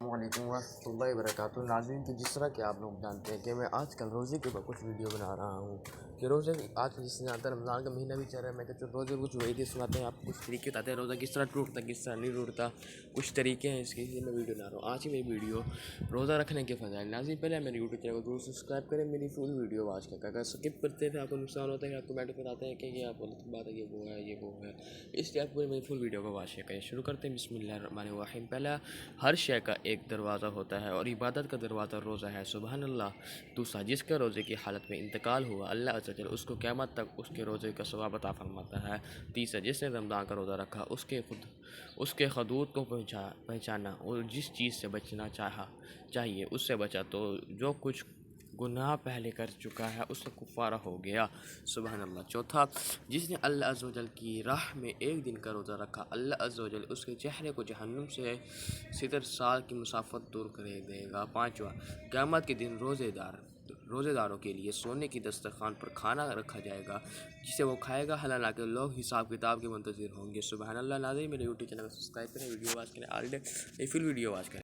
السلام علیکم ورحمۃ اللہ وبرکاتہ۔ ناظرین، تو جس طرح کہ آپ لوگ جانتے ہیں کہ میں آج کل روزے کے اوپر کچھ ویڈیو بنا رہا ہوں کہ روزے آج جس طرح آتا ہے، رمضان کا مہینہ بھی چل رہا ہے، میں کہتا ہوں روزے کچھ وعیدیں سناتے ہیں، آپ کو کچھ طریقے بتاتے ہیں روزہ کس طرح ٹوٹتا ہے، کس طرح نہیں ٹوٹتا، کچھ طریقے ہیں اس کے لیے میں ویڈیو بنا رہا ہوں۔ آج کی میری ویڈیو روزہ رکھنے کے فضائل۔ ناظرین، پہلے میرے یوٹیوب چینل کو ضرور سبسکرائب کریں، میری فل ویڈیو آج کا اگر سکپ کرتے ہیں آپ کو نقصان ہوتا ہے کہ آپ کمنٹ میں آتے ہیں کہ یہ آپ غلط بات ہے، یہ وہ ہے، یہ وہ ہے، اس لیے آپ پوری میری فل ویڈیو کو واچ کریں۔ شروع کرتے ہیں، بسم اللہ الرحمن الرحیم۔ پہلا، ہر شے کا ایک دروازہ ہوتا ہے اور عبادت کا دروازہ روزہ ہے، سبحان اللہ۔ دوسرا، جس کا روزے کی حالت میں انتقال ہوا، اللہ عز و جل اس کو قیامت تک اس کے روزے کا ثواب عطا فرماتا ہے۔ تیسرا، جس نے رمضان کا روزہ رکھا اس کے حدود کو پہچانا اور جس چیز سے بچنا چاہیے اس سے بچا، تو جو کچھ گناہ پہلے کر چکا ہے اس سے کفارہ ہو گیا، سبحان اللہ۔ چوتھا، جس نے اللہ عز و جل کی راہ میں ایک دن کا روزہ رکھا، اللہ عز و جل اس کے چہرے کو جہنم سے 70 سال کی مسافت دور کر دے گا۔ پانچواں، قیامت کے دن روزے داروں کے لیے سونے کی دسترخوان پر کھانا رکھا جائے گا جسے وہ کھائے گا، حالانکہ لوگ حساب کتاب کے منتظر ہوں گے، سبحان اللہ۔ ناظرین، میرے یوٹیوب چینل کو سبسکرائب کریں، ویڈیو واچ کریں، فل ویڈیو واچ کریں۔